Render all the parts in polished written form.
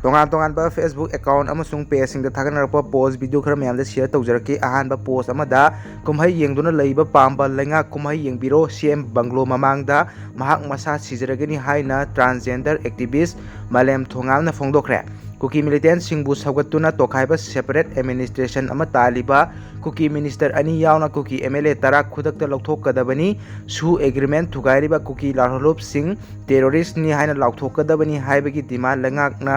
तोंगान Facebook account अमसुंग page सिंग थागनरप पोस्ट वीडियो खर मयाम शेयर तौजरके अहानबा पोस्ट अमदा कुमहै येंगदुना लैबा पांबा लैंगा कुमहै येंबिरो सीएम बंगलो ममांगदा महाक मसा सिजरगनी हाइना ट्रांसजेंडर एक्टिविस्ट मालेम थोंगामना फोंदोखरे कुकी मिलिटेंट सिंगबु सौगतुना तोखाइबा सेपरेट एडमिनिस्ट्रेशन अमा तालिबा कुकी मिनिस्टर अनि यावना कुकी एमएलए तरा खुदकता लौथोकदबनी सु एग्रीमेंट थुगाइरिबा कुकी लारहलोप सिंग टेररिस्ट नि हाइना लाउथोकदबनी हाइबगी डिमांड लंगाकना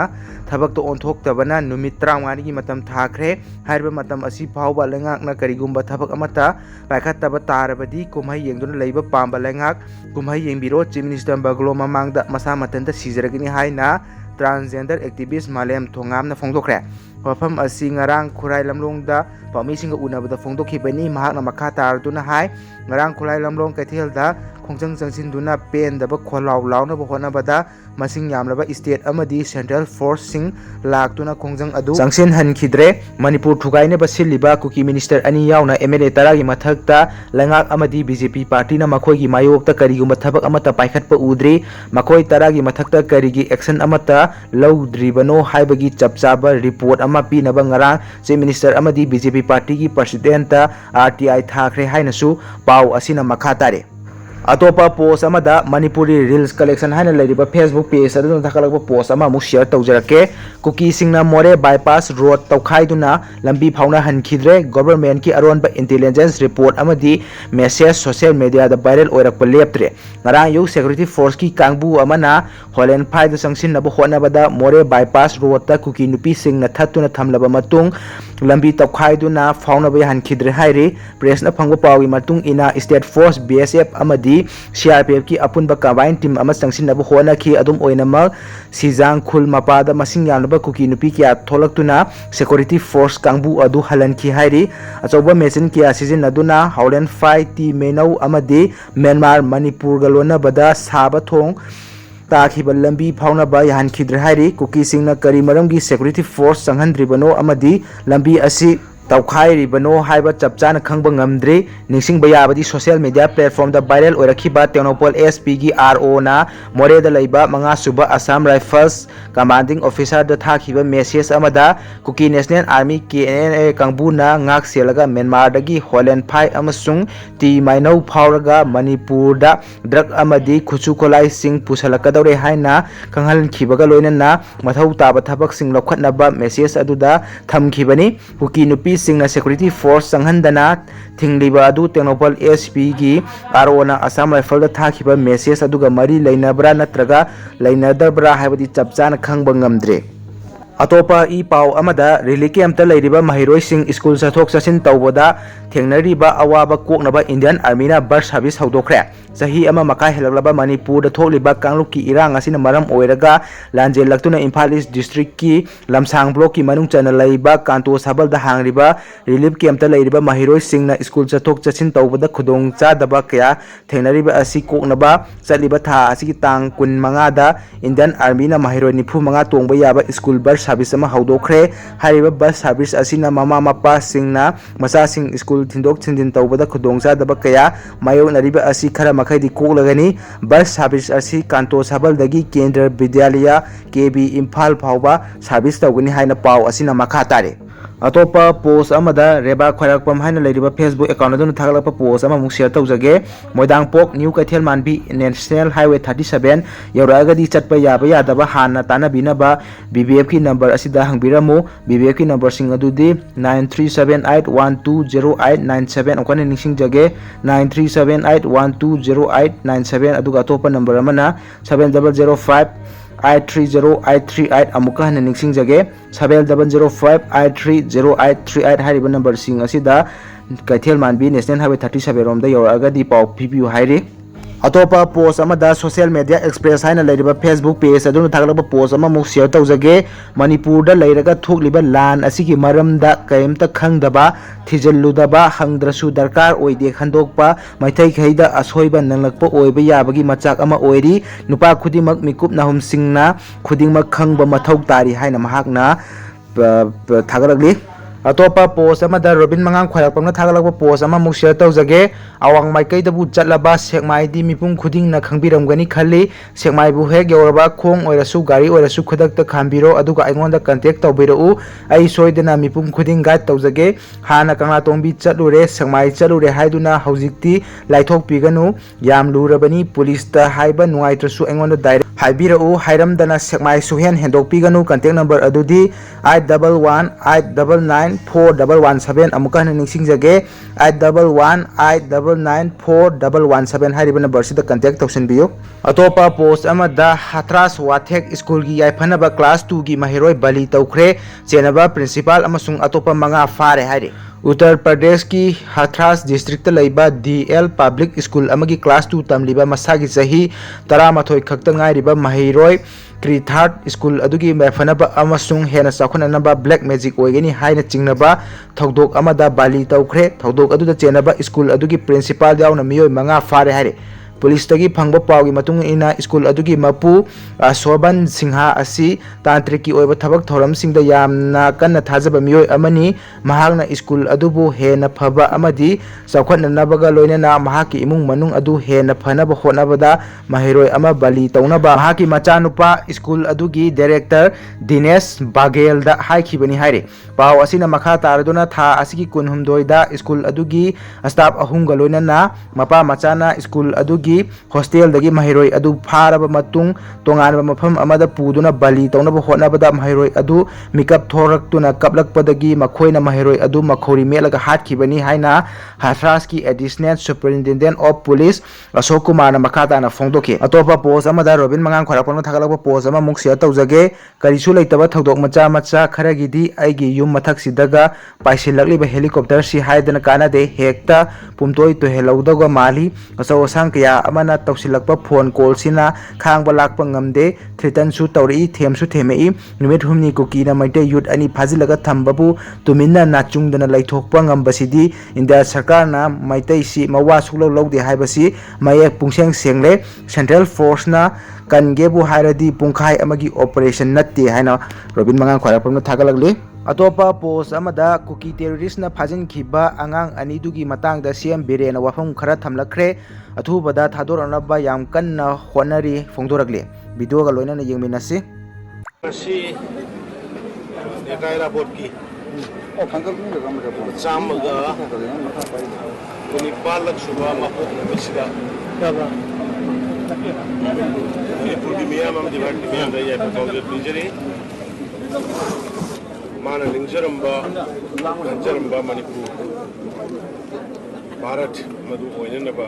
थबकतो ओंथोकतबना नुमित 35 की मतम थाखरे हाइबा मतम असि फावबा लंगाकना करिगुम्बा थबक अमता पाइखतबा तारबदी कुमहै येंगदुना लैबा पांबा लंगाक कुमहै येंबिरो चीफ मिनिस्टर बंगलो ममांगदा मसा मतंता सिजरगनी हाइना ट्रांसजेंडर एक्टिविस्ट मालेम थोंगामना फोंदोखरे वफम असि ngarang खुराई लमलोंगदा पामीसिंग उनाबदा फोंदोखिबनी महाकना मखा तारदुना हाय ngarang खुराई लमलोंग कैथेलदा खोंजंग जंगसिनदुना पेनदबा खोलाव लावनबा होनबदा मसिंग यामलबा स्टेट अमदी सेंट्रल फोर्स सिंग लाक्तुना खोंजंग अदु जंगसिन हनखिद्रे मणिपुर थुगाइने बसिलिबा कुकी मिनिस्टर अनि यावना एमएलए तरागी मथकता लंगाक अमदी बीजेपी पार्टी ना मखोइगी मायोक्ता करिगुम थबक अमता पाइखतपा उद्री मखोइ तरागी मथकता करिगी एक्शन अमता लौद्रिबनो हाइबगी चपचाबा रिपोर्ट अमा पीनबा ngarang चीफ मिनिस्टर अमदी बीजेपी पार्टी की प्रेसिडेंट आरटीआई थाखरे हाइनसु पाव असिना मखा तारे अतोपा पोस्ट अमदा मणिपुरी रील्स कलेक्शन हाइना लैरिबा फेसबुक पेज अदुना थाकलबा पोस्ट अमा मुक शेयर तौजरके कुकी सिंगना मोरे बाईपास रोड तौखाइदुना लंबी फाउना हनखिद्रे गवर्नमेंट की अरोनबा इंटेलिजेंस रिपोर्ट अमदी मेसेज सोशल मीडिया दा वायरल ओरकपा लेप्त्रे ngara yu security force की कांगबु अमना होलेन फाइद संगसिन नब होनबदा मोरे बाईपास रोड ता कुकी नुपी सिंगना थत्तुना थमलबा मतुंग लंबी तौखाइदुना फाउनबा हनखिद्रे हाइरे प्रेस न फंगबा पावी मतुंग इना स्टेट फोर्स बीएसएफ अमदी सीआरपीएफ की अपुनबा कंबाइन टीम अमा संगसिनबा होनखि अदुम ओइनमक सिजांग खुल मपादा मसिंग यानबा कुकी नुपी किया थोलक्तुना सिक्योरिटी फोर्स कांगबु अदु हलनखि हाइरे अचौबा मेसिन किया सिजिनदुना हौलेन फाइ टी मेनौ अमदी म्यांमार मणिपुर लोनबदा साबा थोंग ताखिबा लंबी फाउनबा याहनखिद्रे हाइरे कुकी सिंगना करी मरमगी सिक्योरिटी फोर्स संहनद्रिबनो अमदी लंबी असि तौखाइरिबनो हाइबा चपचाना खंगबा ngamdre निंगसिंगबा याबदी सोशल मीडिया प्लेटफॉर्म दा वायरल ओरखिबा टेक्नोपोल एसपी की आरओ ना मोरेदा लैबा मंगा सुबा असम राइफल्स कमांडिंग ऑफिसर दा थाखिबा मेसेज अमदा कुकी नेशनल आर्मी केएनए कांगबुना ngak सेलगा म्यांमार दगी होलेन फाइ अमसुंग टी माइनौ फावरगा मणिपुर दा ड्रग अमदी खुचु खोलाई सिंग पुसलकदौरे हाइना खंगहलखिबगा लोइनना मथौ ताबा थबक सिंग लखतनबा मेसेज अदुदा थमखिबनी कुकी नुपी सिंगना सिक्योरिटी फोर्स संहंदना थिंगलिबा अदु टेक्नोपोल एसपी की आरओना असम राइफल थाखिबा मेसेज अदुगा मरी लैनबरा नत्रगा लैनदबरा हाइबदी चपचाना खंगबा ngamdre अतोपा ई पाव अमदा रिलीफ कैंप लैरिबा महिरोई सिंग स्कूल चथोक चसिन तौबदा थेंगनरिबा अवाबा कोकनबा इंडियन आर्मी ना बस सर्विस हौदोखरे चही अमा मका हेलगलबा मणिपुर दा थोकलिबा कांगलुक की इरांग असिना मरम ओइरगा लांजेल लक्तुना इम्फाल ईस्ट डिस्ट्रिक्ट की लमसांग ब्लॉक की मनुंग चना लैबा कांतो साबल दा हांगरिबा रिलीफ कैंप लैरिबा महिरोई सिंग ना स्कूल चथोक चसिन तौबदा खुदोंग चादबा कया थेंगनरिबा असि कोकनबा चलिबा था असि तांग 15 दा इंडियन आर्मी ना महिरोई 95 तोंबा याबा स्कूल बस सर्विस अमा हौदोखरे हारिबा बस सर्विस असिना ममा मपा सिंगना मसा सिंग स्कूल थिंदोक थिंदिन तौबदा खुदोंचादबा कया मायोनरिबा असि खरा मखैदि कोकलगनी बस सर्विस असि कांतो साबलदगी केंद्र विद्यालय केबी इम्फाल फावबा सर्विस तौगनी हाइना पाव असिना मखा तारे अतोपा पोस्ट अमदा रेबा खरकपम हाइना लैरिबा फेसबुक अकाउंट अदुन थागलपा पोस्ट अमा मुक शेयर तौजगे मोइदांगपोक न्यू कैथेल मानबी नेशनल हाईवे 37 यौरागदी चटपा याबा यादबा हाना तानाबिनबा बीबीएफ की नंबर असिदा हंगबिरमु बीबीएफ की नंबर सिंग अदुदी 9378120897 ओकने निसिंग जगे 9378120897 अदुगा अतोपा नंबर अमना 7005 830838 अमुका हन निंगसिंग जगे 7005830838 हारिबा नंबर सिंग असिदा कैथेल मानबी नेशनल हाईवे 37 रोम दा यौरागदी पाव पिबियु हाइरे अतोपा पोस्ट अमदा सोशल मीडिया एक्सप्रेस हाइना लैरिबा फेसबुक पेज अदुन थागलबा पोस्ट अमा मुक शेयर तौजगे मणिपुर दा लैरगा थोकलिबा लान असिगी मरमदा कयमता खंगदबा थिजल्लुदबा हंगद्रसु दरकार ओइदे खंदोकपा मैथै खैदा असोइबा नंगलकपा ओइबा याबगी मचाक अमा ओइरी नुपा खुदिमक मिकुप नाहुम सिंगना खुदिमक खंगबा मथौ तारी हाइना महाकना थागलगली अतोपा पोस्ट अमदा रोबिन मंगाम खयरपंगना थागलकपा पोस्ट अमा मुक share तौजगे awang maikaidabu chatlaba sekmaidi mipum khudingna khangbiramgani khalli sekmaibu hek yoraba khong oirasu gari oirasu khudakta khambiro aduga aingonda contact tawbirau ai soidana mipum khuding guide tawjage hana kangla tongbi chatlure sekmai chalure haiduna haujikti laithok piganu yam lurabani police ta haiba nuaitrasu aingonda direct haibirau hairamdana sekmai suhen hendok piganu contact number adudi 8118994117 amuka ningsingjage 8118994117 hariba number sida contact tawsinbiyo atopa post amada Hathras Wathek school gi yaifanaba class 2 gi mahiroi bali tawkhre chenaba principal amasung atopa manga fare hari Uttar Pradesh ki Hathras district laiba DL public school amagi class 2 tamliba masagi sahi 13 khakta ngairiba mahiroi Krithart school adugi maifanaba amasung hena sakhonanaba black magic oigeni haina chingnaba thodok amada bali tawkhre thodok aduda chenaba school adugi principal yauna miyoi manga fare hari police tagi phangba pawgi matung ina school adugi mapu Soban Singha asi tantriki oiba thabak thoram singda yamna kanna thajaba miyoi amani mahakna school adubu hena phaba amadi sakhotna nabaga loinana mahaki imung manung adu hena phanaba hotnabada mahiroi ama bali taunaba mahaki machanupa school adugi director Dinesh Bagel da haikhibani haire paw asina makha taraduna tha asigi kunhumdoi da school adugi staff ahunga loinana mapa machana school adugi hostel dagi mahiroi adu pharaba matung tonganba mafam amada puduna bali taunaba hotnabada mahiroi adu mikap thoraktuna kaplakpadagi makhoina mahiroi adu makhori melaga hatkibani haina Hathras ki additional superintendent of police Ashok Kumar na makata na phongdoki atopa post amada Robin Mangang khorakpon thagalakpa post ama muk share tawjage karisu leitaba thodok macha macha kharagidi aigi yum mathak sidaga paisilakliba helicopter si haidana kanade hekta pumtoi to helaudaga mali asaw sang kya amana tawsilakpa phone call sina khangba lakpa ngamde threaten su tawri them su themei numit humni kuki na maite youth ani phajilaga thambabu tuminna nachungdana laithokpa ngambasidi India sarkar na maite si mawa suklo logde haibasi mayek pungseng sengle central force na kangebu hairadi pungkhai amagi operation natte haina Robin Mangang khorakpon thagalakli atopa post amada kuki terrorist na phajin khiba angang anidugi matang da CM Birena wafam khara thamlakre athubada thadoranaba yam kanna Hotnari phongdorakle video ga loina na yengminasi si ekaira botki o khangkam ni ga mara bot chamaga kuni palak suba mapot bisida kaba Manipur ki miyam am divat miyam da ya project injury mana lingjaramba Manipur Bharat madu oinanaba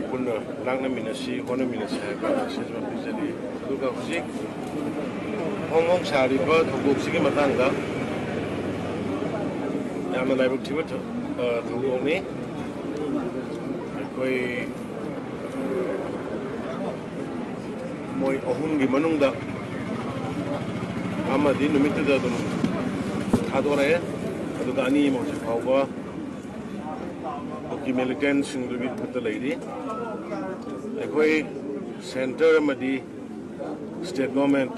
punna langna minasi hona minasi ba sejma bijali duga hujik hongong sari ba thogok sigi matangda yamna laibuk thiba thogok ni koi moi ohun gi manungda amadi numitta da dum thadore aduga ani mo se phawba ki militant singdugi putta leidi ekoi center madi state government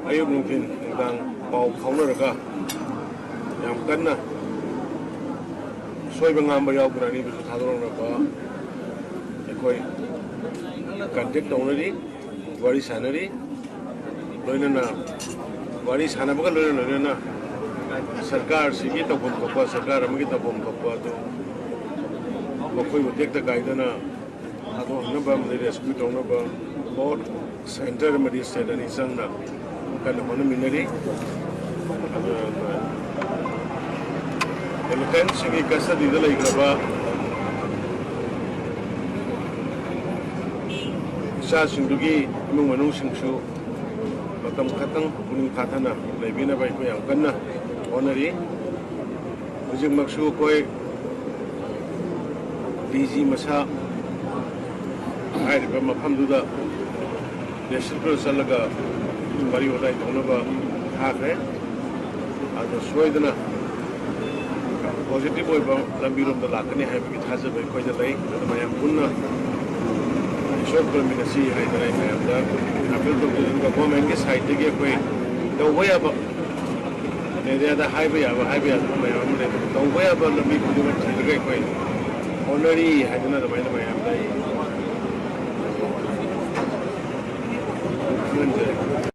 ayub mungkin dang pau phaunaraga yam kanna soiba ngamba yaugrani bisu thadorona ba ekoi contact only wari sanari loinana wari sanabaga loinana सरकार सिगी तबम थोपा सरकार अमगी तबम थोपा तो मखोई उद्योग गाइदना हादो हनबा मदे rescue तौनबा boat centre मदि state अनि संगना कल होन मिनरी एलिफेंट सिगी कस्टडी द लैग्रबा सा सिंदुगी इमुंग मनुंग सिंगसु मतम खतंग पुनिंग खाथना लैबिना बाय को याम कन्ना Hotnari hujik maksu koi DG masa hairiba mafamduda desipro salaga bari odai tonaba Haikhre ado soidana positive oiba lambirom da lakani haibagi thajaba koida lai mayam punna short terminasi haidara mayam da apel to government ke side ge koi do hoya ba ꯑꯦꯔꯤꯌꯥꯗ ꯍꯥꯏꯕ ꯌꯥꯕ ꯃꯌꯥꯝ ꯑꯃ ꯂꯩ ꯇꯧꯕ ꯌꯥꯕ ꯂꯝꯕꯤ ꯈꯨꯗꯤꯡꯃꯛ ꯊꯤꯔꯒ ꯑꯩꯈꯣꯏ ꯍꯣꯠꯅꯔꯤ ꯍꯥꯏꯗꯨꯅ ꯑꯗꯨꯃꯥꯏꯅ ꯃꯌꯥꯝ ꯂꯩ ꯈꯪꯍꯟꯖꯔꯤ